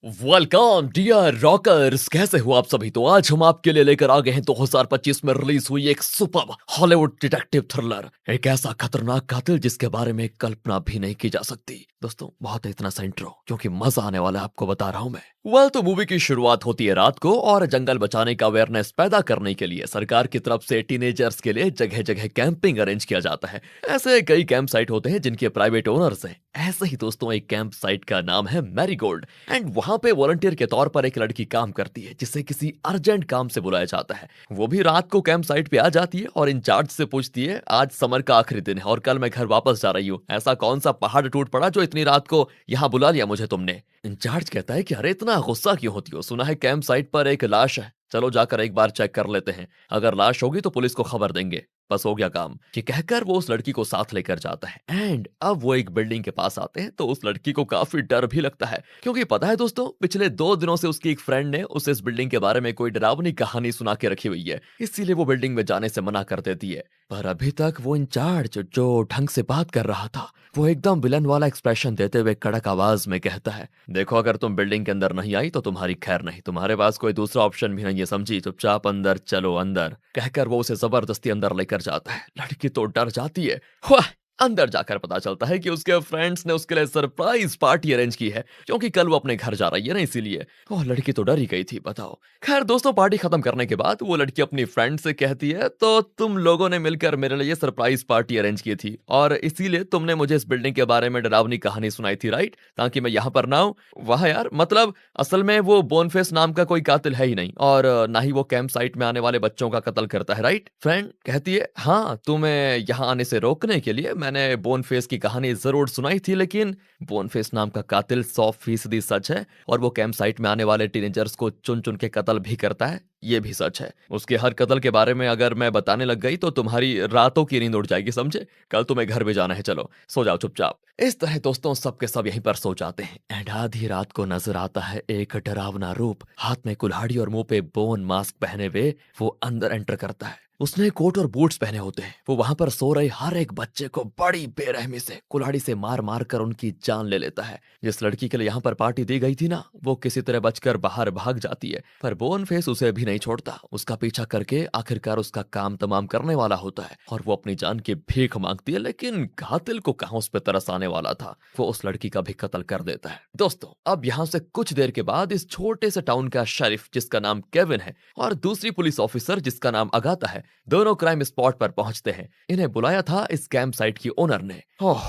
Welcome dear rockers, कैसे हो आप सभी। तो आज हम आपके लिए लेकर आ गए हैं 2025 में रिलीज हुई एक सुपर हॉलीवुड डिटेक्टिव थ्रिलर, एक ऐसा खतरनाक कातिल जिसके बारे में कल्पना भी नहीं की जा सकती। दोस्तों बहुत है इतना सा इंट्रो, क्योंकि मजा आने वाला है, आपको बता रहा हूं मैं। तो मूवी की शुरुआत होती है रात को, और जंगल बचाने का अवेयरनेस पैदा करने के लिए सरकार की तरफ से टीनेजर्स के लिए जगह जगह कैंपिंग अरेंज किया जाता है। ऐसे कई कैंप साइट होते हैं जिनके प्राइवेट ओनर्स हैं। ऐसे ही दोस्तों एक कैंप साइट का नाम है मैरीगोल्ड, एंड वहां पे वॉलंटियर के तौर पर एक लड़की काम करती है जिसे किसी अर्जेंट काम से बुलाया जाता है। वो भी रात को कैंप साइट पे आ जाती है और इंचार्ज से पूछती है, आज समर का आखिरी दिन है और कल मैं घर वापस जा रही हूँ, ऐसा कौन सा पहाड़ टूट पड़ा जो इतनी रात को यहाँ बुला लिया मुझे तुमने। इंचार्ज कहता है कि अरे इतना गुस्सा क्यों होती हो, सुना है कैंप साइट पर एक लाश है, चलो जाकर एक बार चेक कर लेते हैं, अगर लाश होगी तो पुलिस को खबर देंगे, बस हो गया काम। ये कहकर वो उस लड़की को साथ लेकर जाता है, एंड अब वो एक बिल्डिंग के पास आते हैं तो उस लड़की को काफी डर भी लगता है, क्योंकि पता है दोस्तों पिछले 2 दिनों से उसकी एक फ्रेंड ने उसे इस बिल्डिंग के बारे में कोई डरावनी कहानी सुना के रखी हुई है, इसीलिए वो बिल्डिंग में जाने से मना कर देती है। पर अभी तक वो इंचार्ज जो ढंग से बात कर रहा था, वो एकदम विलन वाला एक्सप्रेशन देते हुए कड़क आवाज में कहता है, देखो अगर तुम बिल्डिंग के अंदर नहीं आई तो तुम्हारी खैर नहीं, तुम्हारे पास कोई दूसरा ऑप्शन भी नहीं है, समझी, चुपचाप अंदर चलो अंदर। कहकर वो उसे जबरदस्ती अंदर लेकर जाता है। लड़की तो डर जाती है। वाह! अंदर जाकर पता चलता है कि उसके फ्रेंड्स ने उसके लिए सरप्राइज पार्टी अरेंज की है, क्योंकि कल वो अपने घर जा रही है ना, इसीलिए। ओह, लड़की तो डर ही गई थी, बताओ। खैर दोस्तों, पार्टी खत्म करने के बाद वो लड़की अपनी फ्रेंड से कहती है, तो तुम लोगों ने मिलकर मेरे लिए सरप्राइज पार्टी अरेंज की थी और इसीलिए तुमने मुझे इस बिल्डिंग के बारे में डरावनी कहानी सुनाई थी, राइट, ताकि मैं यहाँ पर ना आऊं। वाह यार, मतलब असल में वो बोनफेस नाम का कोई कातिल है ही नहीं, और ना ही वो कैंप साइट में आने वाले बच्चों का कत्ल करता है, राइट। फ्रेंड कहती है, हाँ, तुम्हें यहाँ आने से रोकने के लिए मैंने बोनफेस की कहानी जरूर सुनाई थी, लेकिन बोनफेस नाम का कातिल 100% सच है, और वो कैंप साइट में आने वाले टीनेजर्स को चुन चुन के कत्ल भी करता है, ये भी सच है। उसके हर कत्ल के बारे में अगर मैं बताने लग गई तो तुम्हारी रातों की नींद उड़ जाएगी, समझे। कल तुम्हें घर भी जाना है, चलो सो जाओ चुपचाप। इस तरह दोस्तों सब के सब यहीं पर सो जाते हैं, एंड आधी रात को नजर आता है एक डरावना रूप, हाथ में कुल्हाड़ी और मुंह पे बोन मास्क पहने हुए वो अंदर एंटर करता है। उसने कोट और बूट्स पहने होते हैं। वो वहां पर सो रहे हर एक बच्चे को बड़ी बेरहमी से कुल्हाड़ी से मार मार कर उनकी जान ले लेता है। जिस लड़की के लिए यहाँ पर पार्टी दी गई थी ना, वो किसी तरह बचकर बाहर भाग जाती है, पर बोन फेस उसे भी नहीं छोड़ता। उसका पीछा करके आखिरकार उसका काम तमाम करने वाला होता है, और वो अपनी जान की भीख मांगती है, लेकिन कातिल को कहां उस पर तरस आने वाला था, वो उस लड़की का भी कत्ल कर देता है। दोस्तों अब यहाँ से कुछ देर के बाद इस छोटे से टाउन का शरीफ जिसका नाम केविन है, और दूसरी पुलिस ऑफिसर जिसका नाम अगाता है, दोनों क्राइम स्पॉट पर पहुंचते हैं। इन्हें बुलाया था इस कैंप साइट की ओनर ने। ओह,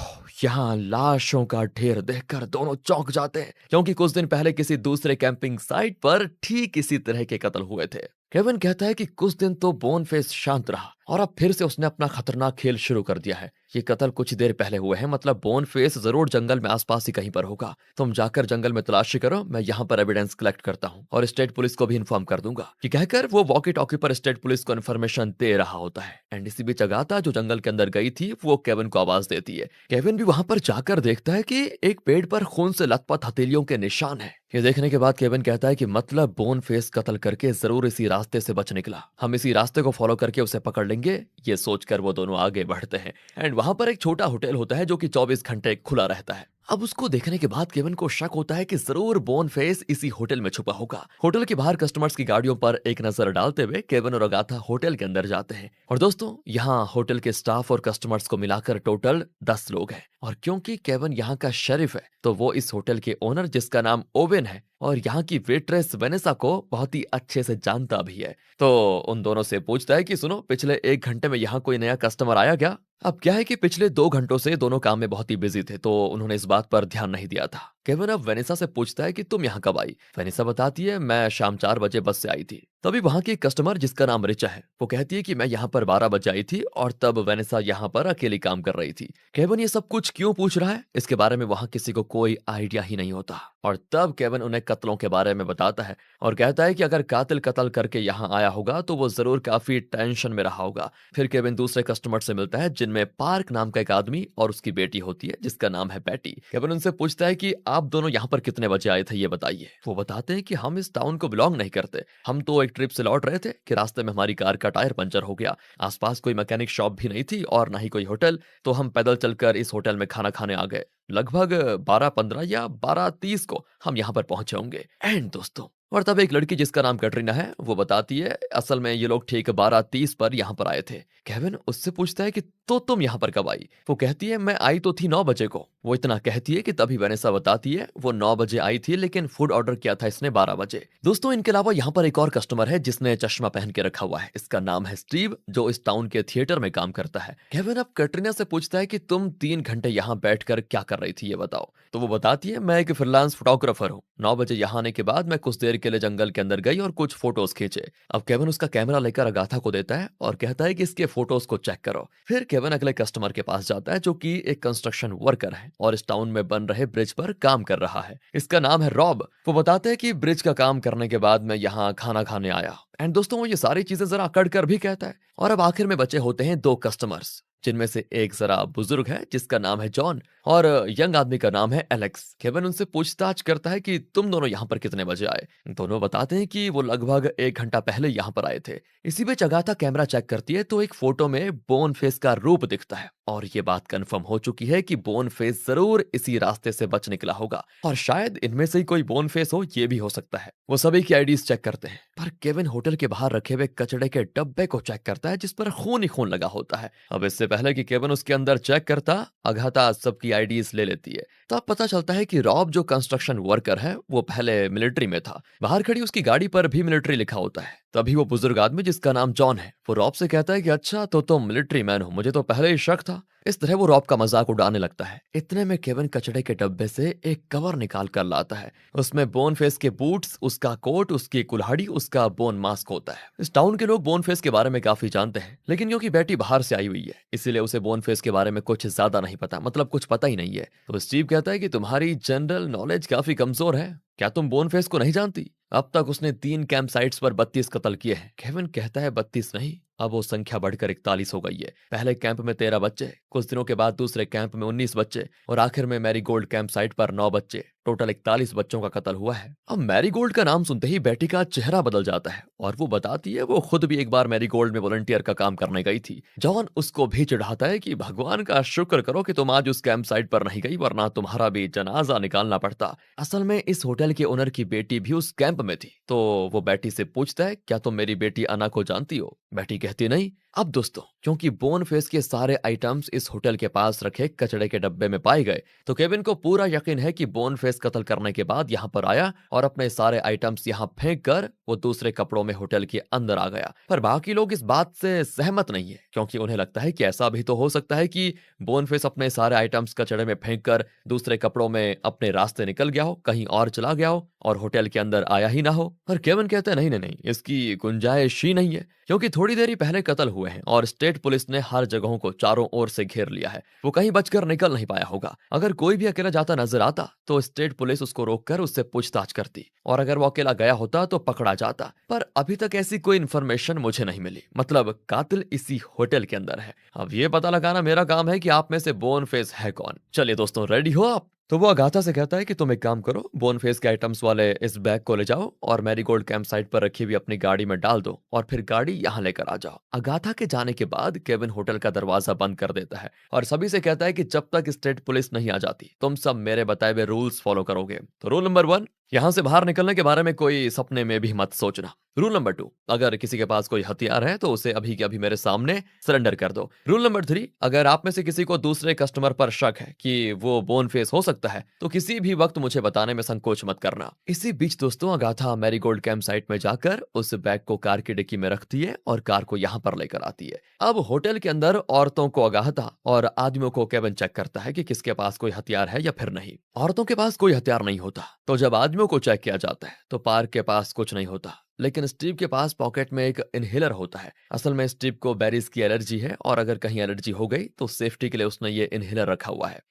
यहाँ लाशों का ढेर देखकर दोनों चौंक जाते हैं, क्योंकि कुछ दिन पहले किसी दूसरे कैंपिंग साइट पर ठीक इसी तरह के कत्ल हुए थे। केविन कहता है कि कुछ दिन तो बोनफेस शांत रहा, और अब फिर से उसने अपना खतरनाक खेल शुरू कर दिया है। ये कत्ल कुछ देर पहले हुए हैं, मतलब बोनफेस जरूर जंगल में आसपास ही कहीं पर होगा। तुम जाकर जंगल में तलाशी करो, मैं यहाँ पर एविडेंस कलेक्ट करता हूँ और स्टेट पुलिस को भी इन्फॉर्म कर दूंगा। कि कहकर वो वॉकी टॉकी पर स्टेट पुलिस को इन्फॉर्मेशन दे रहा होता है, एंड इसी बीच अगाथा जो जंगल के अंदर गई थी वो केविन को आवाज देती है। केविन भी वहां पर जाकर देखता है कि एक पेड़ पर खून से लथपथ हथेलियों के निशान है। ये देखने के बाद केविन कहता है कि मतलब बोन फेस कत्ल करके जरूर इसी रास्ते से बच निकला, हम इसी रास्ते को फॉलो करके उसे पकड़ लेंगे। ये सोचकर वो दोनों आगे बढ़ते हैं, एंड वहां पर एक छोटा होटल होता है जो कि 24 घंटे खुला रहता है। अब उसको देखने के बाद केविन को शक होता है कि जरूर बोन फेस इसी होटल में छुपा होगा। होटल के बाहर कस्टमर्स की गाड़ियों पर एक नजर डालते हुए केविन और अगाथा होटल के अंदर जाते हैं। और दोस्तों यहाँ होटल के स्टाफ और कस्टमर्स को मिलाकर टोटल 10 लोग हैं, और क्योंकि केविन यहाँ का शेरिफ है तो वो इस होटल के ओनर जिसका नाम ओवेन है और यहाँ की वेट्रेस वेनेसा को बहुत ही अच्छे से जानता भी है। तो उन दोनों से पूछता है कि सुनो, पिछले 1 घंटे में यहाँ कोई नया कस्टमर आया क्या। अब क्या है कि पिछले 2 घंटों से दोनों काम में बहुत ही बिजी थे, तो उन्होंने इस बात पर ध्यान नहीं दिया था। केविन अब वेनेसा से पूछता है कि तुम यहाँ कब आई। वेनेसा बताती है, मैं शाम 4 बजे बस से आई थी। तभी वहां की कस्टमर जिसका नाम रिचा है वो कहती है कि मैं यहाँ पर 12 बजे आई थी, और तब वेनेसा यहाँ पर अकेली काम कर रही थी। केविन ये सब कुछ क्यों पूछ रहा है, इसके बारे में वहां किसी को कोई आइडिया ही नहीं होता। और तब केविन उन्हें कत्लों के बारे में बताता है, और कहता है कि अगर कातिल कत्ल करके यहाँ आया होगा तो वो जरूर काफी टेंशन में रहा होगा। फिर केविन दूसरे कस्टमर से मिलता है जिनमें पार्क नाम का एक आदमी और उसकी बेटी होती है जिसका नाम है पैटी। केविन उनसे पूछता है कि आप दोनों यहाँ पर कितने बजे आए थे ये बताइए। वो बताते हैं कि हम इस टाउन को बिलोंग नहीं करते, हम तो एक ट्रिप से लौट रहे थे कि रास्ते में हमारी कार का टायर पंचर हो गया। आसपास कोई मैकेनिक शॉप भी नहीं थी और ना ही कोई होटल, तो हम पैदल चलकर इस होटल में खाना खाने आ गए। लगभग 12:15 या 12:30 को हम यहाँ पर पहुंचे होंगे। एंड दोस्तों, और तब एक लड़की जिसका नाम कैटरीना है वो बताती है असल में ये लोग ठीक 12:30 पर यहाँ पर आए थे। केविन उससे पूछता है कि तो तुम यहाँ पर कब आई? वो कहती है मैं आई तो थी 9 बजे को। वो इतना कहती है कि तभी वेनेसा बताती है वो 9 बजे आई थी लेकिन फूड ऑर्डर किया था इसने 12 बजे। दोस्तों, इनके अलावा यहाँ पर एक और कस्टमर है जिसने चश्मा पहन के रखा हुआ है। इसका नाम है स्टीव, जो इस टाउन के थिएटर में काम करता है। केविन अब कैटरीना से पूछता है कि तुम 3 घंटे यहाँ बैठकर क्या कर रही थी ये बताओ। तो वो बताती है मैं एक फ्रीलांस फोटोग्राफर हूँ। 9 बजे यहाँ आने के बाद मैं कुछ देर के लिए जंगल के अंदर गई और कुछ फोटोज खींचे। अब केविन उसका कैमरा लेकर अगाथा को देता है और कहता है कि इसके फोटोज को चेक करो। फिर केविन अगले कस्टमर के पास जाता है जो कि एक कंस्ट्रक्शन वर्कर है और इस टाउन में बन रहे ब्रिज पर काम कर रहा है। इसका नाम है रॉब। वो बताते हैं कि ब्रिज का काम करने के बाद मैं यहाँ खाना खाने आया। एंड दोस्तों, वो ये सारी चीजें जरा अकड़ कर भी कहता है। और अब आखिर में बचे होते हैं 2 कस्टमर्स, जिनमें से एक जरा बुजुर्ग है जिसका नाम है जॉन और यंग आदमी का नाम है एलेक्स। केविन उनसे पूछताछ करता है कि तुम दोनों यहाँ पर कितने बजे आए? दोनों बताते हैं कि वो लगभग 1 घंटा पहले यहाँ पर आए थे। इसी बीच अगाथा कैमरा चेक करती है तो एक फोटो में बोन फेस का रूप दिखता है और ये बात कंफर्म हो चुकी है कि बोन फेस जरूर इसी रास्ते से बच निकला होगा और शायद इनमें से ही कोई बोन फेस हो, ये भी हो सकता है। वो सभी की आईडीज चेक करते हैं पर केविन होटल के बाहर रखे हुए कचड़े के डब्बे को चेक करता है जिस पर खून ही खून लगा होता है। अब इससे पहले कि केविन उसके अंदर चेक करता, अगाथा सबकी आईडीज ले लेती है। तब पता चलता है कि रॉब जो कंस्ट्रक्शन वर्कर है वो पहले मिलिट्री में था। बाहर खड़ी उसकी गाड़ी पर भी मिलिट्री लिखा होता है। तभी वो बुजुर्ग आदमी जिसका नाम जॉन है वो रॉब से कहता है कि अच्छा तो तुम मिलिट्री मैन हो, मुझे तो पहले ही शक था। इस तरह वो रॉब का मजाक उड़ाने लगता है। इतने में केविन कचड़े के डब्बे से एक कवर निकाल कर लाता है। उसमें बोन फेस के बूट्स, उसका कोट, उसकी कुल्हाड़ी, उसका बोन मास्क होता है। इस टाउन के लोग बोन फेस के बारे में काफी जानते हैं, लेकिन क्योंकि बेटी बाहर से आई हुई है इसीलिए उसे बोन फेस के बारे में कुछ ज्यादा नहीं पता, मतलब कुछ पता ही नहीं है। तो स्टीव कहता है कि तुम्हारी जनरल नॉलेज काफी कमजोर है, क्या तुम बोन फेस को नहीं जानती? अब तक उसने 3 कैंप साइट्स पर 32 कत्ल किए हैं। केविन कहता है 32 नहीं, अब वो संख्या बढ़कर 41 हो गई है। पहले कैंप में 13 बच्चे, कुछ दिनों के बाद दूसरे कैंप में 19 बच्चे और आखिर में मैरीगोल्ड कैंप साइट पर 9 बच्चे। टोटल 41 बच्चों का कत्ल हुआ है। अब मैरीगोल्ड का नाम सुनते ही बेटी का चेहरा बदल जाता है और वो बताती है वो खुद भी एक बार मैरीगोल्ड में वॉलंटियर का काम करने गई थी। जॉन उसको भी चिढ़ाता है कि भगवान का शुक्र करो कि तुम आज उस कैंप साइट पर नहीं गई, वरना तुम्हारा भी जनाजा निकालना पड़ता। असल में इस होटल के ओनर की बेटी भी उस कैंप में थी। तो वो बेटी से पूछता है क्या तुम मेरी बेटी अना को जानती हो? बेटी कहती नहीं। अब दोस्तों, क्योंकि बोन फेस के सारे आइटम्स इस होटल के पास रखे कचड़े के डब्बे में पाए गए तो केविन को पूरा यकीन है कि बोन फेस कत्ल करने के बाद यहाँ पर आया और अपने सारे आइटम्स यहाँ फेंक कर वो दूसरे कपड़ों में होटल के अंदर आ गया। पर बाकी लोग इस बात से सहमत नहीं है क्योंकि उन्हें लगता है कि ऐसा भी तो हो सकता है कि बोन फेस अपने सारे आइटम्स कचड़े में फेंक कर दूसरे कपड़ों में अपने रास्ते निकल गया हो, कहीं और चला गया हो और होटल के अंदर आया ही ना हो। पर केविन कहते हैं नहीं नहीं नहीं, इसकी गुंजाइश ही नहीं है क्योंकि थोड़ी देर ही पहले कत्ल हुए हैं और स्टेट पुलिस ने हर जगहों को चारों ओर से घेर लिया है। वो कहीं बचकर निकल नहीं पाया होगा। अगर कोई भी अकेला जाता नजर आता तो स्टेट पुलिस उसको रोककर उससे पूछताछ करती और अगर वो अकेला गया होता तो पकड़ा जाता। पर अभी तक ऐसी कोई इन्फॉर्मेशन मुझे नहीं मिली, मतलब कातिल इसी होटल के अंदर है। अब ये पता लगाना मेरा काम है कि आप में से बोन फेस है कौन। चलिए दोस्तों, रेडी हो आप? तो वो अगाथा से कहता है कि तुम एक काम करो, बोन फेस के आइटम्स वाले इस बैग को ले जाओ और मैरीगोल्ड कैंप साइट पर रखी हुई अपनी गाड़ी में डाल दो और फिर गाड़ी यहाँ लेकर आ जाओ। अगाथा के जाने के बाद केविन होटल का दरवाजा बंद कर देता है और सभी से कहता है कि जब तक स्टेट पुलिस नहीं आ जाती तुम सब मेरे बताए हुए रूल्स फॉलो करोगे। तो रूल नंबर 1, यहां से बाहर निकलने के बारे में कोई सपने में भी मत सोचना। रूल नंबर 2, अगर किसी के पास कोई हथियार है तो उसे अभी के अभी मेरे सामने सरेंडर कर दो। रूल नंबर 3, अगर आप में से किसी को दूसरे कस्टमर पर शक है कि वो बोन फेस हो सकता है तो किसी भी वक्त मुझे बताने में संकोच मत करना। इसी बीच दोस्तों, अगाथा मैरीगोल्ड कैंप साइट में जाकर उस बैग को कार की डिक्की में रखती है और कार को यहाँ पर लेकर आती है। अब होटल के अंदर औरतों को अगाथा और आदमियों को केविन चेक करता है कि किसके पास कोई हथियार है या फिर नहीं। औरतों के पास कोई हथियार नहीं होता तो जब आदमियों को चेक किया जाता है तो पार्क के पास कुछ नहीं होता, लेकिन स्टीव के पास पॉकेट में एक इनहेलर होता है। असल में स्टीव को बेरीज की एलर्जी है और अगर कहीं एलर्जी हो गई तो सेफ्टी के लिए उसने ये इनहेलर रखा हुआ है।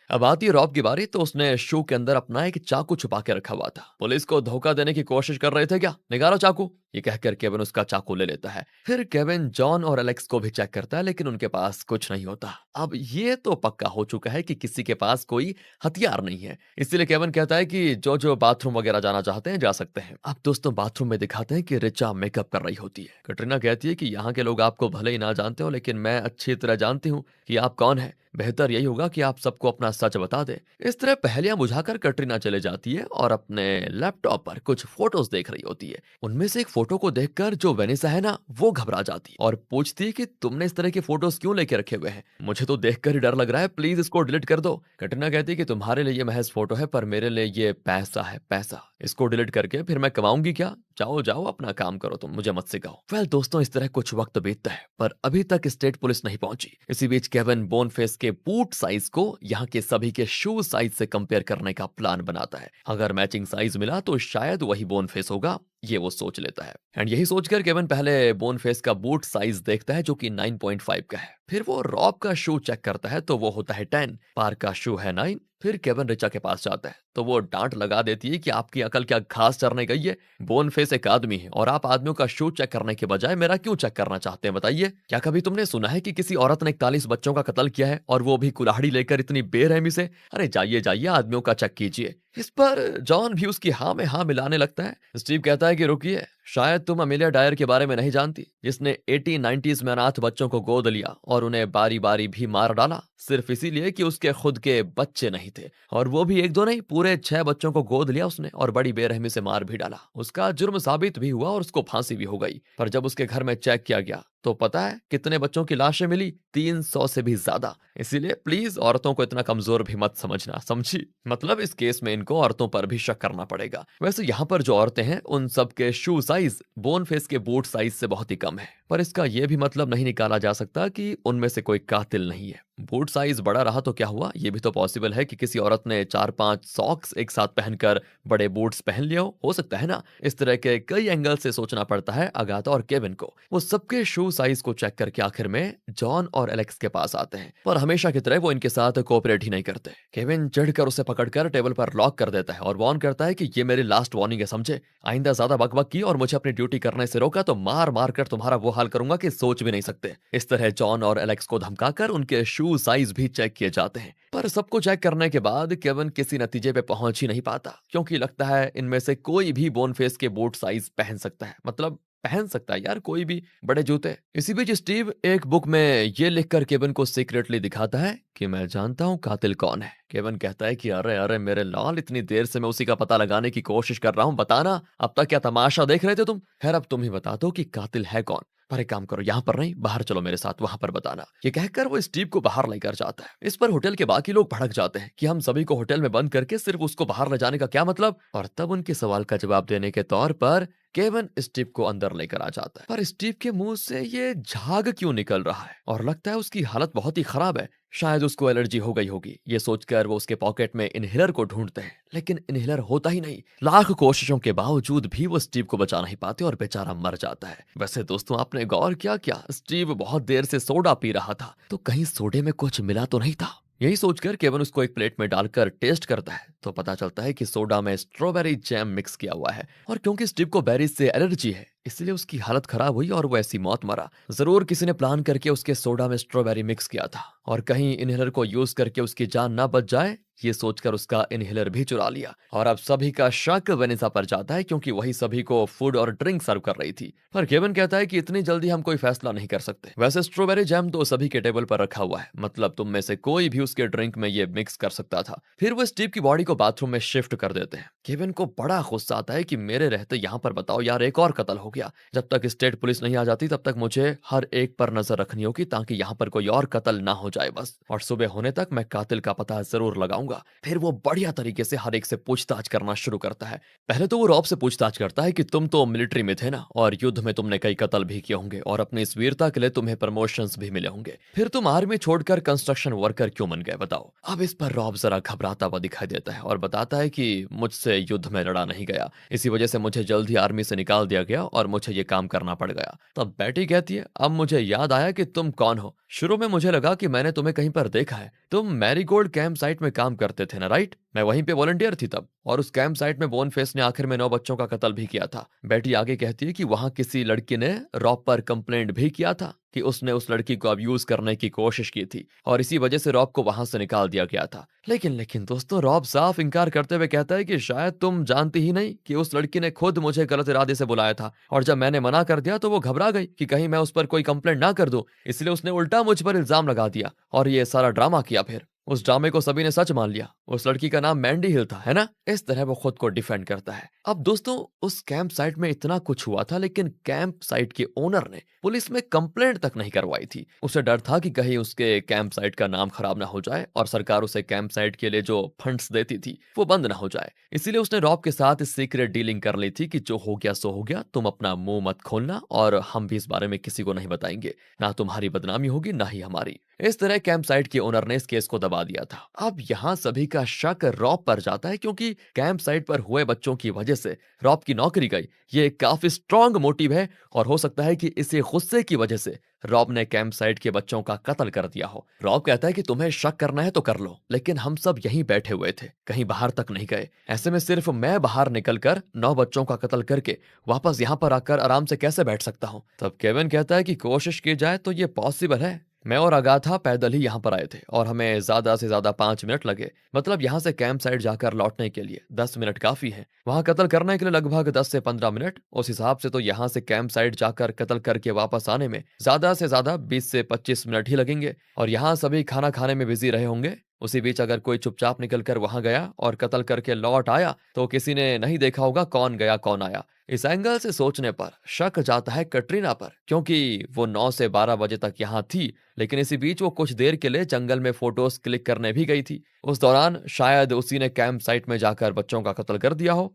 अब आती है रॉब की बारी तो उसने शू के अंदर अपना एक चाकू छुपा के रखा हुआ था। पुलिस को धोखा देने की कोशिश कर रहे थे क्या? निकालो चाकू। ये कहकर केविन उसका चाकू ले लेता है। फिर केविन जॉन और एलेक्स को भी चेक करता है, लेकिन उनके पास कुछ नहीं होता। अब ये तो पक्का हो चुका है कि किसी के पास कोई हथियार नहीं है, इसीलिए केविन कहता है कि जो जो बाथरूम वगैरह जाना चाहते हैं जा सकते हैं। अब दोस्तों बाथरूम में दिखाते हैं कि रिचा मेकअप कर रही होती है। कटरीना कहती है कि यहाँ के लोग आपको भले ही ना जानते हो, लेकिन मैं अच्छी तरह जानती हूँ कि आप कौन है। बेहतर यही होगा कि आप सबको अपना सच बता दे। इस तरह पहेलियां बुझाकर कटरीना चले जाती है और अपने लैपटॉप पर कुछ फोटोज देख रही होती है। उनमें से एक फोटो को देखकर जो वेनिसा है ना, वो घबरा जाती है और पूछती है कि तुमने इस तरह के फोटोज क्यों लेके रखे हुए हैं? मुझे तो देखकर ही डर लग रहा है, प्लीज इसको डिलीट कर दो। कटरीना कहती है कि तुम्हारे लिए ये महज फोटो है, पर मेरे लिए ये पैसा है, पैसा। इसको डिलीट करके फिर मैं कमाऊंगी क्या? जाओ जाओ अपना काम करो, तुम मुझे मत सिखाओ। वेल दोस्तों, इस तरह कुछ वक्त बीतता है, पर अभी तक स्टेट पुलिस नहीं पहुंची। इसी बीच केविन बोनफेस के बूट साइज को यहाँ के सभी के शू साइज से कंपेयर करने का प्लान बनाता है। अगर मैचिंग साइज मिला तो शायद वही बोनफेस होगा, ये वो सोच लेता है। एंड यही सोचकर केविन पहले बोनफेस का बूट साइज देखता है जो कि 9.5 का है। फिर वो रॉब का शू चेक करता है तो वो होता है 10, पार का शू है 9। फिर केविन रिचा के पास जाता है तो वो डांट लगा देती है कि आपकी अकल क्या घास चरने गई है? बोनफेस एक आदमी है और आप आदमियों का शू चेक करने के बजाय मेरा क्यों चेक करना चाहते हैं, बताइए? क्या कभी तुमने सुना है कि किसी औरत ने 41 बच्चों का कत्ल किया है, और वो भी कुल्हाड़ी लेकर इतनी बेरहमी से? अरे जाइए जाइए, आदमियों का चेक कीजिए। इस पर जॉन भी उसकी हाँ में हाँ मिलाने लगता है। स्टीव कहता है कि रुकिए, शायद तुम अमेलिया डायर के बारे में नहीं जानती, जिसने 80-90s में अनाथ बच्चों को गोद लिया और उन्हें बारी बारी भी मार डाला, सिर्फ इसीलिए कि उसके खुद के बच्चे नहीं थे। और वो भी एक दो नहीं, पूरे 6 बच्चों को गोद लिया उसने और बड़ी बेरहमी से मार भी डाला। उसका जुर्म साबित भी हुआ और उसको फांसी भी हो गई। पर जब उसके घर में चेक किया गया तो पता है कितने बच्चों की लाशें मिली? 300 से भी ज्यादा। इसीलिए प्लीज औरतों को इतना कमजोर भी मत समझना, समझी? मतलब इस केस में इनको औरतों पर भी शक करना पड़ेगा। वैसे यहाँ पर जो औरतें हैं उन सब के शू साइज बोनफेस के बूट साइज से बहुत ही कम है, पर इसका यह भी मतलब नहीं निकाला जा सकता कि उनमें से कोई कातिल नहीं है। बूट साइज बड़ा रहा तो क्या हुआ? ये भी तो पॉसिबल है कि किसी औरत ने 4-5 सॉक्स एक साथ पहनकर बड़े बूट्स पहन लिया हो सकता है ना? इस तरह के कई एंगल से सोचना पड़ता है अगाथा और केविन को। वो सबके शू साइज को चेक करके आखिर में जॉन और एलेक्स के पास आते हैं, पर हमेशा की तरह वो इनके साथ कोऑपरेट ही नहीं करते। केविन चढ़कर उसे पकड़कर टेबल पर लॉक कर देता है और वार्न करता है कि ये मेरी लास्ट वार्निंग है, समझे? आइंदा ज्यादा बकबक की और मुझे अपनी ड्यूटी करने से रोका तो मार मार कर तुम्हारा वो हाल करूंगा कि सोच भी नहीं सकते। इस तरह जॉन और एलेक्स को धमकाकर उनके शू साइज भी चेक किए जाते हैं, पर सबको चेक करने के बाद केविन किसी नतीजे पे पहुंच ही नहीं पाता, क्योंकि लगता है इनमें से कोई भी बोनफेस के बूट साइज पहन सकता है। मतलब पहन सकता है यार कोई भी बड़े जूते। इसी बीच स्टीव एक बुक में ये लिखकर केविन को सीक्रेटली दिखाता है कि मैं जानता हूँ कातिल कौन है। केविन कहता है कि अरे अरे मेरे लाल, इतनी देर से मैं उसी का पता लगाने की कोशिश कर रहा हूँ, बताना अब तक क्या तमाशा देख रहे थे तुम? खैर अब तुम ही बता दो कि कातिल है कौन। पर एक काम करो, यहाँ पर नहीं, बाहर चलो मेरे साथ, वहां पर बताना। ये कहकर वो स्टीव को बाहर लेकर जाता है। इस पर होटल के बाकी लोग भड़क जाते हैं कि हम सभी को होटल में बंद करके सिर्फ उसको बाहर ले जाने का क्या मतलब? और तब उनके सवाल का जवाब देने के तौर पर केविन स्टीव को अंदर लेकर आ जाता है। पर स्टीव के मुंह से ये झाग क्यों निकल रहा है? और लगता है उसकी हालत बहुत ही खराब है, शायद उसको एलर्जी हो गई होगी। ये सोचकर वो उसके पॉकेट में इनहेलर को ढूंढते हैं, लेकिन इनहेलर होता ही नहीं। लाख कोशिशों के बावजूद भी वो स्टीव को बचा नहीं पाते और बेचारा मर जाता है। वैसे दोस्तों, आपने गौर किया स्टीव बहुत देर से सोडा पी रहा था, तो कहीं सोडे में कुछ मिला तो नहीं था? यही सोचकर केविन उसको एक प्लेट में डालकर टेस्ट करता है तो पता चलता है कि सोडा में स्ट्रॉबेरी जैम मिक्स किया हुआ है। और क्योंकि स्टीव को बेरीज से एलर्जी है, इसलिए उसकी हालत खराब हुई और वो ऐसी मौत मरा। जरूर किसी ने प्लान करके उसके सोडा में स्ट्रॉबेरी मिक्स किया था, और कहीं इनहेलर को यूज करके उसकी जान ना बच जाए, ये सोचकर उसका इनहेलर भी चुरा लिया। और अब सभी का शक वेनिसा पर जाता है, क्योंकि वही सभी को फूड और ड्रिंक सर्व कर रही थी। पर केविन कहता है कि इतनी जल्दी हम कोई फैसला नहीं कर सकते। वैसे स्ट्रॉबेरी जैम तो सभी के टेबल पर रखा हुआ है, मतलब तुम में से कोई भी उसके ड्रिंक में ये मिक्स कर सकता था। फिर वो स्टीव की बॉडी को बाथरूम में शिफ्ट कर देते हैं। केविन को बड़ा गुस्सा आता है कि मेरे रहते यहाँ पर बताओ यार एक और कत्ल हो गया। जब तक स्टेट पुलिस नहीं आ जाती तब तक मुझे हर एक पर नजर रखनी होगी, ताकि यहाँ पर कोई और कत्ल ना हो जाए बस। और सुबह होने तक मैं कातिल का पता जरूर लगाऊंगा। फिर वो बढ़िया तरीके से हर एक से पूछताछ करना शुरू करता है। पहले तो वो रॉब से पूछताछ करता है कि तुम तो मिलिट्री में थे ना, और युद्ध में तुमने कई कत्ल भी किए होंगे, और अपनी इस वीरता के लिए तुम्हें प्रमोशंस भी मिले होंगे। फिर तुम आर्मी छोड़कर कंस्ट्रक्शन वर्कर क्यों बन गए बताओ? अब इस पर रॉब जरा घबराता हुआ दिखाई देता है और बताता है कि मुझसे युद्ध में लड़ा नहीं गया, इसी वजह से मुझे जल्द ही आर्मी से निकाल दिया गया और मुझे ये काम करना पड़ गया। तब बेटी कहती है अब मुझे याद आया कि तुम कौन हो, शुरू में मुझे लगा कि मैंने तुम्हें कहीं पर देखा है। तुम मैरीगोल्ड कैंप साइट में काम करते थे ना, राइट? मैं वहीं पे वॉलंटियर थी तब। और उस कैंप साइट में बोनफेस ने आखिर में 9 बच्चों का कत्ल भी किया था। बेटी आगे कहती है कि वहां किसी लड़की ने रॉब पर कंप्लेंट भी किया था कि उसने उस लड़की को अब्यूज करने की कोशिश की थी और इसी वजह से रॉब को वहां से निकाल दिया गया था। लेकिन दोस्तों, रॉब साफ इंकार करते हुए कहता है कि शायद तुम जानती ही नहीं कि उस लड़की ने खुद मुझे गलत इरादे से बुलाया था और जब मैंने मना कर दिया तो वो घबरा गई कि कहीं मैं उस पर कोई कंप्लेंट ना कर दूं, इसलिए उसने उल्टा मुझ पर इल्जाम लगा दिया और ये सारा ड्रामा किया। फिर उस ड्रामे को सभी ने सच मान लिया। उस लड़की का नाम मैंडी हिल था, है ना? इस तरह वो खुद को डिफेंड करता है। अब दोस्तों, उस कैंप साइट में इतना कुछ हुआ था, लेकिन कैंप साइट के ओनर ने पुलिस में कंप्लेंट तक नहीं करवाई थी। उसे डर था कि कहीं उसके कैंप साइट का नाम खराब ना हो जाए और सरकार उसे कैंप साइट के लिए जो फंड्स देती थी वो बंद ना हो जाए। इसीलिए उसने रॉब के साथ सीक्रेट डीलिंग कर ली थी कि जो हो गया सो हो गया, तुम अपना मुंह मत खोलना और हम भी इस बारे में किसी को नहीं बताएंगे। ना तुम्हारी बदनामी होगी ना ही हमारी। इस तरह कैंप साइट के ओनर ने इस केस को दबा दिया था। अब यहाँ सभी का शक रॉब पर जाता है क्योंकि कैंप साइट पर हुए बच्चों की वजह से रॉब की नौकरी गई। ये काफी स्ट्रांग मोटिव है और हो सकता है कि इसी गुस्से की वजह से रॉब ने कैंप साइट के बच्चों का कत्ल कर दिया हो। रॉब कहता है कि तुम्हें शक करना है तो कर लो, लेकिन हम सब यहीं बैठे हुए थे, कहीं बाहर तक नहीं गए। ऐसे में सिर्फ मैं बाहर निकलकर 9 बच्चों का कत्ल करके वापस यहाँ पर आकर आराम से कैसे बैठ सकता हूँ? तब केविन कहता है कि कोशिश की जाए तो ये पॉसिबल है। मैं और अगाथा पैदल ही यहाँ पर आए थे और हमें ज्यादा से ज्यादा 5 मिनट लगे। मतलब यहाँ से कैंप साइट जाकर लौटने के लिए 10 मिनट काफी है। वहाँ कत्ल करने के लिए लगभग 10 से 15 मिनट। उस हिसाब से तो यहाँ से कैंप साइट जाकर कत्ल करके वापस आने में ज्यादा से ज्यादा 20 से 25 मिनट ही लगेंगे और यहाँ सभी खाना खाने में बिजी रहे होंगे। उसी बीच अगर कोई चुपचाप निकलकर वहां गया और कत्ल करके लौट आया तो किसी ने नहीं देखा होगा कौन गया कौन आया। इस एंगल से सोचने पर शक जाता है कटरीना पर, क्योंकि वो 9 से 12 बजे तक यहाँ थी, लेकिन इसी बीच वो कुछ देर के लिए जंगल में फोटोज क्लिक करने भी गई थी। उस दौरान शायद उसी ने कैंप साइट में जाकर बच्चों का कत्ल कर दिया हो।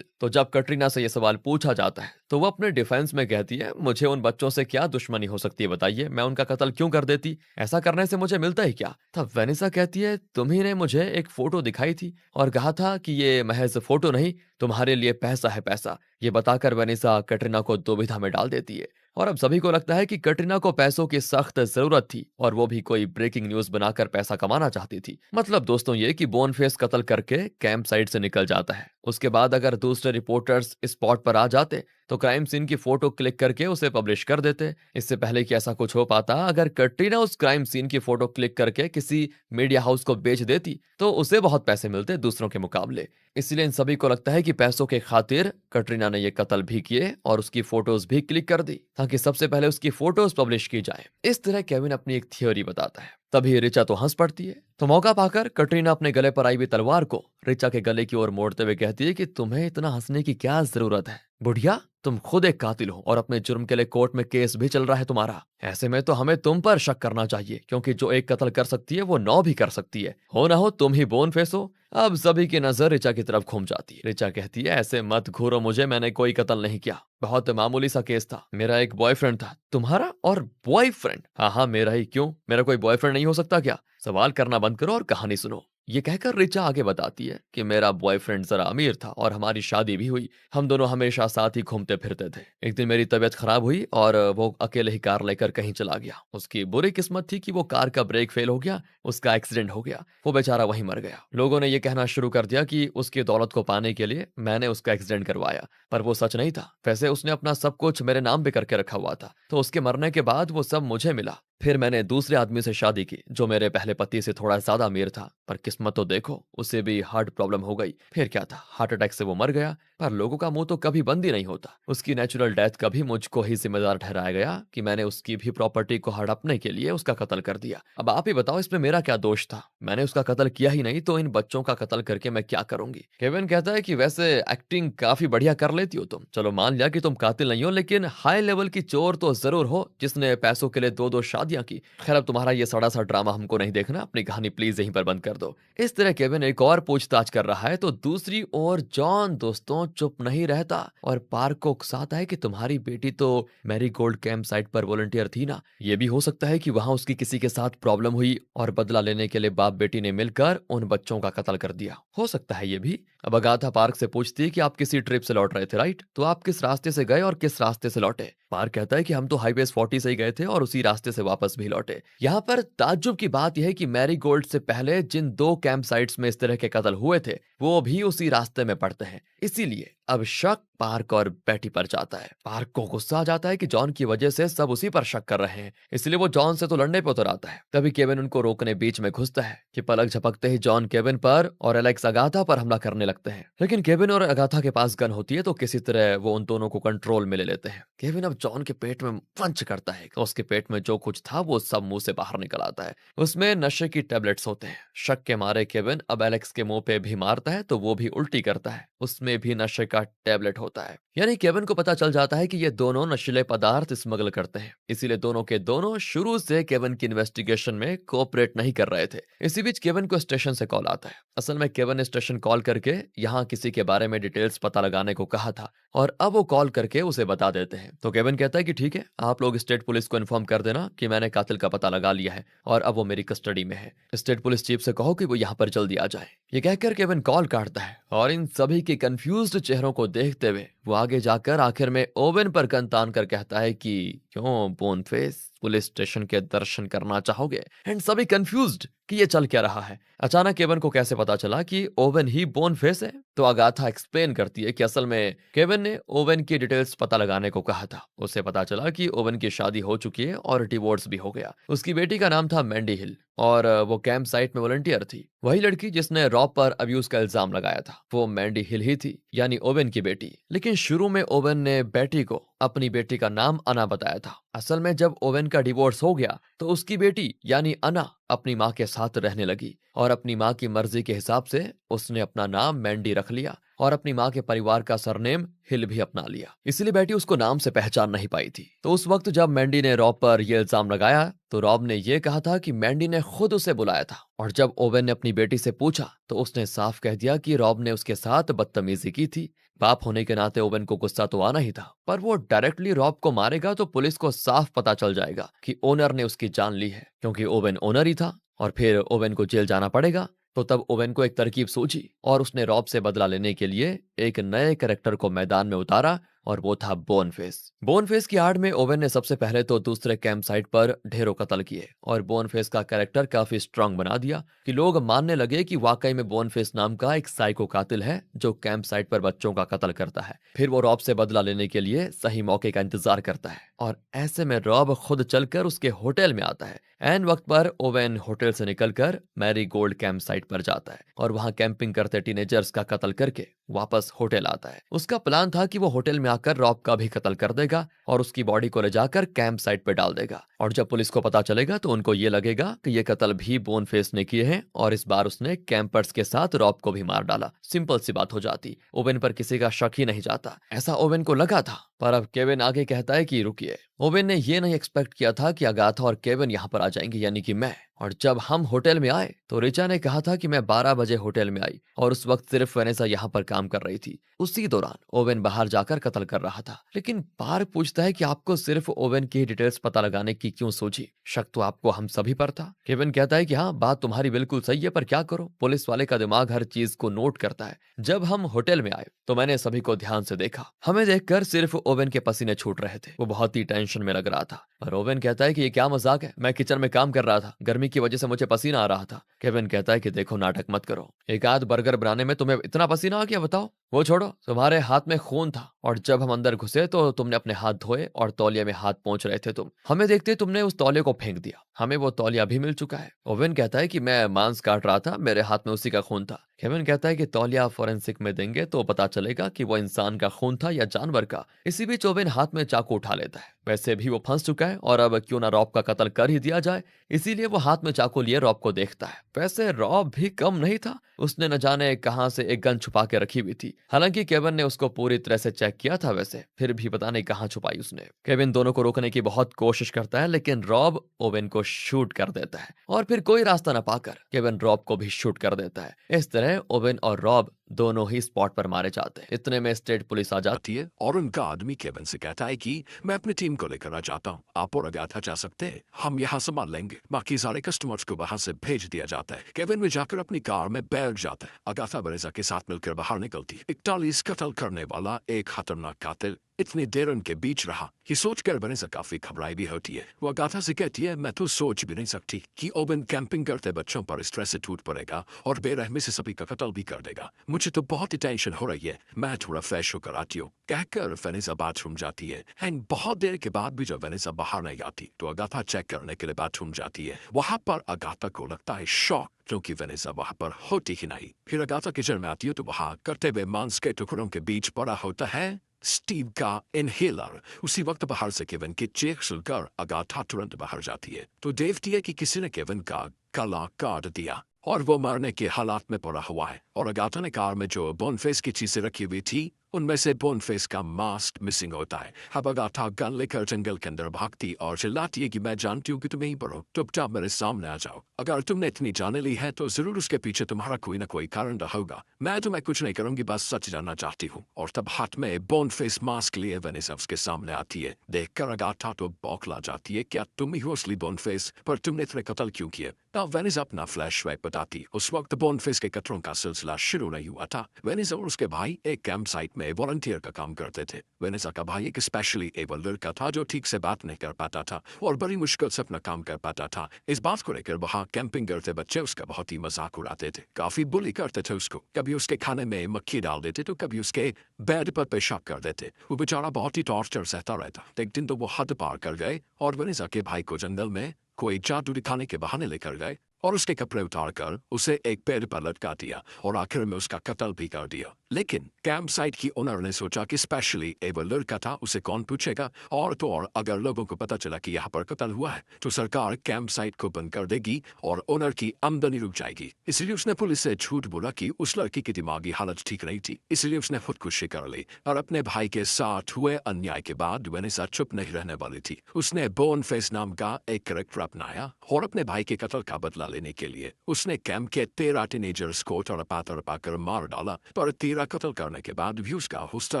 तो जब कटरीना से यह सवाल पूछा जाता है तो वो अपने डिफेंस में कहती है, मुझे उन बच्चों से क्या दुश्मनी हो सकती है बताइए, मैं उनका कत्ल क्यों कर देती? ऐसा करने से मुझे मिलता ही क्या? तब वेनिसा कहती है, तुम्ही ने मुझे एक फोटो दिखाई थी और कहा था कि ये महज फोटो नहीं, तुम्हारे लिए पैसा है पैसा। ये बताकर वेनिसा कटरीना को दुविधा में डाल देती है और अब सभी को लगता है कि कटरीना को पैसों की सख्त जरूरत थी और वो भी कोई ब्रेकिंग न्यूज बनाकर पैसा कमाना चाहती थी। मतलब दोस्तों ये कि बोनफेस कत्ल करके कैंप साइट से निकल जाता है। उसके बाद अगर दूसरे रिपोर्टर्स स्पॉट पर आ जाते तो क्राइम सीन की फोटो क्लिक करके उसे पब्लिश कर देते। इससे पहले कि ऐसा कुछ हो पाता, अगर कटरीना उस क्राइम सीन की फोटो क्लिक करके किसी मीडिया हाउस को बेच देती तो उसे बहुत पैसे मिलते दूसरों के मुकाबले। इसलिए इन सभी को लगता है कि पैसों के खातिर कटरीना ने ये कत्ल भी किए और उसकी फोटोज भी क्लिक कर दी ताकि सबसे पहले उसकी फोटोज पब्लिश की जाए। इस तरह केविन अपनी एक थ्योरी बताता है। तभी रिचा तो हंस पड़ती है। तो मौका पाकर कटरीना अपने गले पर आई हुई तलवार को रिचा के गले की ओर मोड़ते हुए कहती है कि तुम्हें इतना हंसने की क्या जरूरत है बुढ़िया, तुम खुद एक कातिल हो और अपने जुर्म के लिए कोर्ट में केस भी चल रहा है तुम्हारा। ऐसे में तो हमें तुम पर शक करना चाहिए, क्योंकि जो एक कत्ल कर सकती है वो 9 भी कर सकती है। हो ना हो तुम ही बोन फेस हो। अब सभी की नजर रिचा की तरफ घूम जाती है। रिचा कहती है, ऐसे मत घूरो मुझे, मैंने कोई कत्ल नहीं किया, बहुत मामूली सा केस था। मेरा एक बॉयफ्रेंड था। तुम्हारा और बॉयफ्रेंड? हाँ हाँ मेरा ही। क्यों, मेरा कोई बॉयफ्रेंड नहीं हो सकता क्या? सवाल करना बंद करो और कहानी सुनो। ये कहकर रिचा आगे बताती है कि मेरा बॉयफ्रेंड जरा अमीर था और हमारी शादी भी हुई। हम दोनों हमेशा साथ ही घूमते फिरते थे। एक दिन मेरी तबीयत खराब हुई और वो अकेले ही कार लेकर कहीं चला गया। उसकी बुरी किस्मत थी कि वो कार का ब्रेक फेल हो गया, उसका एक्सीडेंट हो गया, वो बेचारा वहीं मर गया। लोगों ने ये कहना शुरू कर दिया कि उसकी दौलत को पाने के लिए मैंने उसका एक्सीडेंट करवाया, पर वो सच नहीं था। वैसे उसने अपना सब कुछ मेरे नाम पे करके रखा हुआ था, तो उसके मरने के बाद वो सब मुझे मिला। फिर मैंने दूसरे आदमी से शादी की जो मेरे पहले पति से थोड़ा ज्यादा अमीर था, पर किस्मत तो देखो, उसे भी हार्ट प्रॉब्लम हो गई। फिर क्या था, हार्ट अटैक से वो मर गया। पर लोगों का मुंह तो कभी बंद ही नहीं होता। उसकी नेचुरल डेथ का भी मुझको ही जिम्मेदार ठहराया गया कि मैंने उसकी भी प्रॉपर्टी को हड़पने के लिए उसका कत्ल कर दिया। अब आप ही बताओ इसमें मेरा क्या दोष था? मैंने उसका कत्ल किया ही नहीं तो इन बच्चों का कत्ल करके मैं क्या करूंगी? केविन कहता है कि वैसे एक्टिंग काफी बढ़िया कर लेती हो तुम। चलो मान लिया कि तुम कातिल नहीं हो, लेकिन हाई लेवल की चोर तो जरूर हो जिसने पैसों के लिए 2-2 शादियां की। खैर अब तुम्हारा ये सड़ा सा ड्रामा हमको नहीं देखना, अपनी कहानी प्लीज यहीं पर बंद कर दो। इस तरह केविन एक और पूछताछ कर रहा है तो दूसरी ओर जॉन दोस्तों चुप नहीं रहता और पार्क को उकसाता है कि तुम्हारी बेटी तो मैरी गोल्ड कैंप साइट पर वॉलंटियर थी ना। ये भी हो सकता है कि वहां उसकी किसी के साथ प्रॉब्लम हुई और बदला लेने के लिए बाप बेटी ने मिलकर उन बच्चों का कत्ल कर दिया। हो सकता है ये भी। अब अगाथा पार्क से पूछती है कि आप किसी ट्रिप से लौट रहे थे, राइट? तो आप किस रास्ते से गए और किस रास्ते से लौटे? पार्क कहता है कि हम तो हाईवे 40 से ही गए थे और उसी रास्ते से वापस भी लौटे। यहाँ पर ताज्जुब की बात यह है कि मैरी गोल्ड से पहले जिन 2 कैंप साइट्स में इस तरह के कत्ल हुए थे, वो भी उसी रास्ते में पड़ते हैं। इसीलिए अब शक पार्क और बेटी पर जाता है। पार्क को गुस्सा आ जाता है कि जॉन की वजह से सब उसी पर शक कर रहे हैं, इसलिए वो जॉन से तो लड़ने पे उतर आता है। तभी केविन उनको रोकने बीच में घुसता है कि पलक झपकते ही जॉन केविन पर और एलेक्स अगाथा पर हमला करने लगते हैं। लेकिन केविन और अगाथा के पास गन होती है, तो किसी तरह वो उन दोनों को कंट्रोल में ले लेते हैं। केविन अब जॉन के पेट में पंच करता है। उसके पेट में जो कुछ था वो सब मुंह से बाहर निकल आता है। उसमें नशे की टेबलेट्स होते हैं। शक के मारे केविन अब एलेक्स के मुंह पे भी मारता है, तो वो भी उल्टी करता है। उसमें भी नशे का टेबलेट होता है। यानी केविन को पता चल जाता है कि ये दोनों नशीले पदार्थ स्मगल करते हैं। इसीलिए दोनों के दोनों शुरू से केविन की इन्वेस्टिगेशन में कोऑपरेट नहीं कर रहे थे। इसी बीच केविन को स्टेशन से कॉल आता है। असल में केविन ने स्टेशन कॉल करके यहाँ किसी के बारे में डिटेल्स पता लगाने को कहा था और अब वो कॉल करके उसे बता देते हैं। तो केविन कहता है कि ठीक है, आप लोग स्टेट पुलिस को इन्फॉर्म कर देना कि मैंने कातिल का पता लगा लिया है और अब वो मेरी कस्टडी में है। स्टेट पुलिस चीफ से कहो कि वो यहाँ पर जल्दी आ जाए। ये कहकर केविन कॉल काटता है और इन सभी के कंफ्यूज्ड चेहरों को देखते हुए वो आगे जाकर आखिर में ओवेन पर कन तान कर कहता है कि क्यों बोनफेस, पुलिस स्टेशन के दर्शन करना चाहोगे? एंड सभी कंफ्यूज्ड कि ये चल क्या रहा है। अचानक केविन को कैसे पता चला कि ओवेन ही बोनफेस है? तो अगाथा एक्सप्लेन करती है कि असल में केविन ने ओवेन की डिटेल्स पता लगाने को कहा था। उसे पता चला कि ओवेन की शादी हो चुकी है और डिवोर्स भी हो गया। उसकी बेटी का नाम था मैंडी हिल और वो कैंप साइट में वॉलंटियर थी। वही लड़की जिसने रॉब पर अब्यूज का इल्जाम लगाया था, वो मैंडी हिल ही थी, यानी ओवेन की बेटी। लेकिन शुरू में ओवेन ने बेटी को अपनी बेटी का नाम अना बताया था। असल में जब ओवेन का डिवोर्स हो गया तो उसकी बेटी यानी अना अपनी माँ के साथ रहने लगी और अपनी माँ की मर्जी के हिसाब से उसने अपना नाम मैंडी रख लिया और अपनी माँ के परिवार का सरनेम हिल भी अपना लिया। इसलिए बेटी उसको नाम से पहचान नहीं पाई थी। तो उस वक्त जब मैंडी ने रॉब पर यह इल्जाम लगाया तो रॉब ने यह कहा था कि मैंडी ने खुद उसे बुलाया था और जब ओवेन ने अपनी बेटी से पूछा तो उसने साफ कह दिया कि रॉब ने उसके साथ बदतमीजी की थी। बाप होने के नाते ओवेन को गुस्सा तो आना ही था, पर वो डायरेक्टली रॉब को मारेगा तो पुलिस को साफ पता चल जाएगा कि ओनर ने उसकी जान ली है, क्योंकि ओवेन ओनर ही था और फिर ओवेन को जेल जाना पड़ेगा। तो तब ओवेन को एक तरकीब सूझी और उसने रॉब से बदला लेने के लिए एक नए कैरेक्टर को मैदान में उतारा और वो था बोनफेस। बोनफेस की आड़ में ओवेन ने सबसे पहले तो दूसरे कैंप साइट पर ढेरों कत्ल किए और बोनफेस का कैरेक्टर काफी स्ट्रांग बना दिया कि लोग मानने लगे कि वाकई में बोनफेस नाम का एक साइको कातिल है जो कैंप साइट पर बच्चों का कत्ल करता है। फिर वो रॉब से बदला लेने के लिए सही मौके का इंतजार करता है और ऐसे में रॉब खुद चलकर उसके होटल में आता है। एन वक्त पर ओवेन होटल से निकलकर मैरी गोल्ड कैंप साइट पर जाता है और वहां कैंपिंग करते टीनेजर्स का कत्ल करके वापस होटल आता है। उसका प्लान था कि वो होटल में आकर रॉब का भी कत्ल कर देगा और उसकी बॉडी को ले जाकर कैंप साइट पे डाल देगा और जब पुलिस को पता चलेगा तो उनको ये लगेगा कि ये कत्ल भी बोनफेस ने किए हैं और इस बार उसने कैंपर्स के साथ रॉब को भी मार डाला। सिंपल सी बात हो जाती, ओवेन पर किसी का शक ही नहीं जाता। ऐसा ओवेन को लगा था, पर अब केविन आगे कहता है कि रुकिए, ओवेन ने ये नहीं एक्सपेक्ट किया था कि अगाथा और केविन यहाँ पर आ जाएंगे, यानी कि मैं। और जब हम होटल में आए तो रिचा ने कहा था कि मैं 12 बजे होटल में आई और उस वक्त सिर्फ वेनेसा यहाँ पर काम कर रही थी। उसी दौरान ओवेन बाहर जाकर कत्ल कर रहा था। लेकिन पार्क पूछता है कि आपको सिर्फ ओवेन की डिटेल्स पता लगाने की क्यों सोची? शक तो आपको हम सभी पर था। केविन कहता है कि हाँ, बात तुम्हारी बिल्कुल सही है, पर क्या करो, पुलिस वाले का दिमाग हर चीज को नोट करता है। जब हम होटल में आए तो मैंने सभी को ध्यान से देखा। हमें देखकर सिर्फ ओवेन के पसीने छूट रहे थे। वो बहुत ही टेंशन में लग रहा था। और ओवेन कहता है कि ये क्या मजाक है, मैं किचन में काम कर रहा था, गर्मी की वजह से मुझे पसीना आ रहा था। केविन कहता है कि देखो, नाटक मत करो, एक आध बर्गर बनाने में तुम्हें इतना पसीना आ गया? बताओ। वो छोड़ो, तुम्हारे हाथ में खून था और जब हम अंदर घुसे तो तुमने अपने हाथ धोए और तौलिया में हाथ पहुंच रहे थे तुम। हमें देखते तुमने उस तौलिया को फेंक दिया। हमें वो तौलिया भी मिल चुका है। ओवेन कहता है कि मैं मांस काट रहा था, मेरे हाथ में उसी का खून था। केविन कहता है कि तौलिया फोरेंसिक में देंगे तो पता चलेगा कि वो इंसान का खून था या जानवर का। इसी बीच ओवेन हाथ में चाकू उठा लेता है। वैसे भी वो फंस चुका है और अब क्यों ना रॉब का कत्ल कर ही दिया जाए, इसीलिए वो हाथ में चाकू लिए रॉब को देखता है। वैसे रॉब भी कम नहीं था, उसने न जाने कहां से एक गन छुपा के रखी हुई थी। हालांकि केविन ने उसको पूरी तरह से चेक किया था, वैसे फिर भी पता नहीं कहां छुपाई उसने। केविन दोनों को रोकने की बहुत कोशिश करता है, लेकिन रॉब ओवेन को शूट कर देता है और फिर कोई रास्ता न पाकर केविन रॉब को भी शूट कर देता है। इस तरह ओवेन और रॉब दोनों ही स्पॉट पर मारे जाते हैं। इतने में स्टेट पुलिस आ जाती है और उनका आदमी केविन से कहता है कि मैं अपनी टीम को लेकर आ जाता हूँ, आप और अगाथा जा सकते हैं, हम यहाँ संभाल लेंगे। बाकी सारे कस्टमर्स को वहां से भेज दिया जाता है। केविन भी जाकर अपनी कार में बैठ जाता है। अगाथा वेनेसा के साथ मिलकर बाहर निकलती है। 41 कत्ल करने वाला एक खतरनाक कातिल इतनी देर उनके बीच रहा, ये सोचकर वेनेसा काफी घबराई भी होती है। वो अगाथा से कहती है, मैं तो सोच भी नहीं सकती कि ओवेन कैंपिंग करते बच्चों पर इस तरह से टूट पड़ेगा और बेरहमी से सभी का कत्ल भी कर देगा। मुझे तो बहुत ही टेंशन हो रही है, मैं थोड़ा फ्रेश होकर आती हूँ। कहकर वेनेसा बाथरूम जाती है। एंड बहुत देर के बाद भी जब वेनेसा बाहर नहीं आती तो अगाथा चेक करने के लिए बाथरूम जाती है। वहां पर अगाथा को लगता है शॉक, क्योंकि वेनेसा वहां पर होती ही नहीं। फिर अगाथा किचन में आती है तो वहां कटे हुए मांस के टुकड़ों के बीच पड़ा होता है स्टीव का इनहेलर। उसी वक्त बाहर से केविन की चीख सुनकर अगाथा तुरंत बाहर जाती है तो देखती है कि किसी ने केविन का गला काट दिया और वो मरने के हालात में पड़ा हुआ है। और अगाथा ने कार में जो बोनफेस की चीजें रखी हुई थी उनमें से बोनफेस का मास्क मिसिंग होता है। अब अगाथा गन लेकर जंगल के अंदर भागती और चिल्लाती है कि मैं जानती हूँ कि तुम यहीं पर हो, चुपचाप मेरे सामने आ जाओ। अगर तुमने इतनी जाने ली है तो जरूर उसके पीछे तुम्हारा कोई ना कोई कारण रहा होगा। मैं तुम्हें कुछ नहीं करूंगी, बस सच जानना चाहती हूँ। और तब हाथ में बोनफेस मास्क लिए वेनेसा उसके सामने आती है। देखकर अगाथा तो बौखला जाती है, क्या तुम ही हो असली बोनफेस? पर तुमने इतने कत्ल क्यों किए? तब वेनेसा अपना फ्लैशबैक बताती। उस वक्त बोनफेस के कत्लों का सिलसिला शुरू नहीं हुआ था। वेनेसा और उसके भाई एक कैंप साइट में वॉलंटियर का काम करते थे। वेनेसा का भाई एक स्पेशली एबल लड़का था जो ठीक से बात नहीं कर पाता था और बड़ी मुश्किल से अपना काम कर पाता था। इस बात को लेकर वहाँ कैंपिंग करते बच्चे उसका बहुत ही मजाक उड़ाते थे, काफी बुली करते थे उसको। कभी उसके खाने में मक्खी डाल देते तो कभी उसके बेड पर पेशाब कर देते। वो बेचारा बहुत ही टॉर्चर सहता रहता। एक दिन तो वो हद पार कर गए और वेनेसा के भाई को जंगल में कोई जादू दिखाने के बहाने लेकर गए और उसके कपड़े उतारकर उसे एक पेड़ पर लटका दिया और आखिर में उसका कत्ल भी कर दिया। लेकिन कैंप साइट की ओनर ने सोचा कि स्पेशली एबल लड़का था, उसे कौन पूछेगा। और तो और अगर लोगों को पता चला कि यहाँ पर कत्ल हुआ है तो सरकार कैंप साइट को बंद कर देगी और ओनर की आमदनी रुक जाएगी। इसलिए उसने पुलिस से झूठ बोला कि उस लड़की की दिमागी हालत ठीक नहीं थी, इसलिए उसने खुदकुशी कर ली। और अपने भाई के साथ हुए अन्याय के बाद वेनेसा चुप नहीं रहने वाली थी। उसने बोनफेस नाम का एक कैरेक्टर अपनाया और अपने भाई के कत्ल का बदला लेने के लिए उसने कैंप के 13 टीनेजर्स को तड़पा कर मार डाला। पर 13 कत्ल करने के बाद भी उसका हौसला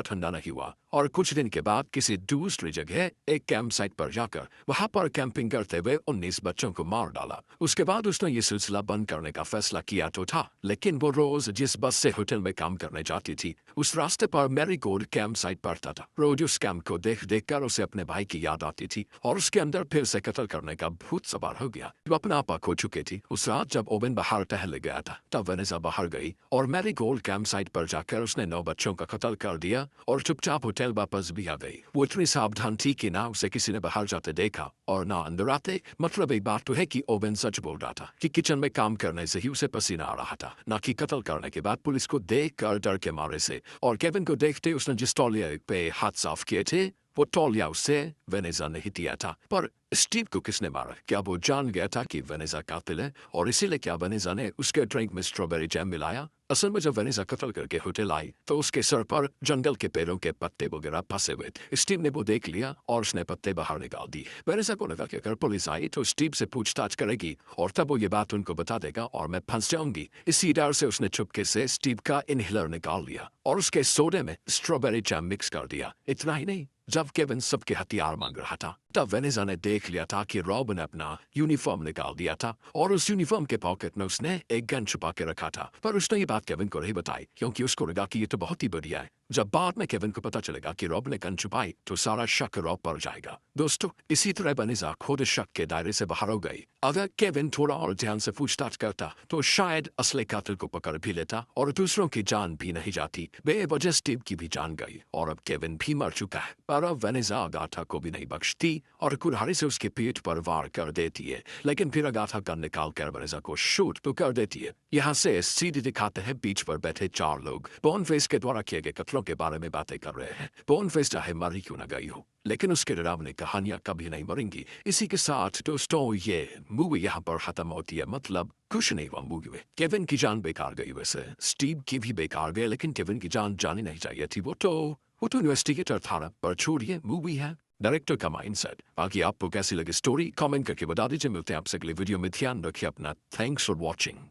ठंडा नहीं हुआ और कुछ दिन के बाद किसी दूसरी जगह एक कैंप साइट पर जाकर वहां पर कैंपिंग करते हुए 19 बच्चों को मार डाला। उसके बाद उसने ये सिलसिला बंद करने का फैसला किया तो था, लेकिन वो रोज जिस बस से होटल में काम करने जाती थी उस रास्ते पर मैरीगोल्ड कैंप साइट पड़ता था। रोज उस कैंप को देख देख कर उसे अपने भाई की याद आती थी और उसके अंदर फिर से कत्ल करने का भूत सवार हो गया। वो अपना आपा खो चुकी थी। उस रात जब ओवेन बाहर टहल गया था तब वेनेसा बाहर गई और मैरीगोल्ड कैंप साइट पर जाकर उसने 9 बच्चों का कत्ल कर दिया और चुपचाप होटल वापस भी आ गई। वो इतनी सावधान थी कि ना उसे किसी ने बाहर जाते देखा और ना अंदर आते। मतलब एक बात तो है कि ओवेन सच बोल रहा था कि किचन में काम करने से ही उसे पसीना आ रहा था, ना कि कत्ल करने के बाद पुलिस को देख कर डर के मारे से। और केविन को देखते उसने जिस तौलिया पे हाथ साफ किए थे वो तौलिया उससे वेनेसा ने ही दिया था। पर स्टीव को किसने मारा? क्या वो जान गया था कि वेनेसा कातिल है और इसीलिए क्या वेनेसा ने उसके ड्रिंक में स्ट्रॉबेरी जैम मिलाया? असल में जब वेनेसा कत्ल करके होटल आई तो उसके सर पर जंगल के पेड़ों के पत्ते वगैरह फंसे हुए थे। स्टीव ने वो देख लिया और उसने पत्ते बाहर निकाल दी। वेनेसा को लगा कि अगर पुलिस आई तो स्टीव से पूछताछ करेगी और तब वो ये बात उनको बता देगा और मैं फंस जाऊंगी। इसी डर से उसने चुपके से स्टीव का इनहेलर निकाल लिया और उसके सोडे में स्ट्रॉबेरी जैम मिक्स कर दिया। इतना ही नहीं, जब केविन सबके हथियार मांग रहा था तब वेनेसा ने देख लिया था कि रॉब ने अपना यूनिफॉर्म निकाल दिया था और उस यूनिफॉर्म के पॉकेट में उसने एक गन छुपा के रखा था। पर उसने ये बात केविन को नहीं बताई क्योंकि उसको लगा कि ये तो बहुत ही बढ़िया है। जब बाद में केविन को पता चलेगा कि रॉब ने गन छुपाई तो सारा शक रॉब पर जाएगा। दोस्तों, इसी तरह वेनेसा खुद शक के दायरे से बाहर हो गई। अगर केविन थोड़ा और ध्यान से पूछताछ करता तो शायद असली कातिल को पकड़ भी लेता और दूसरों की जान भी नहीं जाती। बेवजह स्टीव की भी जान गई और अब केविन भी मर चुका है। पर अब वेनेसा अगाथा को भी नहीं बख्शती और कुल्हाड़ी से उसके पीठ पर वार कर देती है। लेकिन फिर अगाथा गन निकाल कर वेनेसा को शूट तो कर देती है। यहाँ से सीधी दिखाते हैं बीच पर बैठे 4 लोग बोनफेस के द्वारा किए गए कत्लों के बारे में बातें कर रहे हैं। बोनफेस चाहे मरी क्यों न गई हो लेकिन उसके डरावनी कहानियां कभी नहीं मरेंगी। इसी के साथ दोस्तों ये मूवी यहाँ पर खत्म होती है। मतलब कुछ नहीं हुआ मूवी में। केविन की जान बेकार गई, वैसे स्टीव की भी बेकार गई, लेकिन केविन की जान जानी नहीं चाहिए थी। वो तो इन्वेस्टिगेटर था। पर छोड़िए, मूवी है डायरेक्टर का माइंडसेट। बाकी आपको कैसी लगी स्टोरी कमेंट करके बता दीजिए। मिलते हैं आपसे अगले वीडियो में। ध्यान रखिए अपना। Thanks for watching.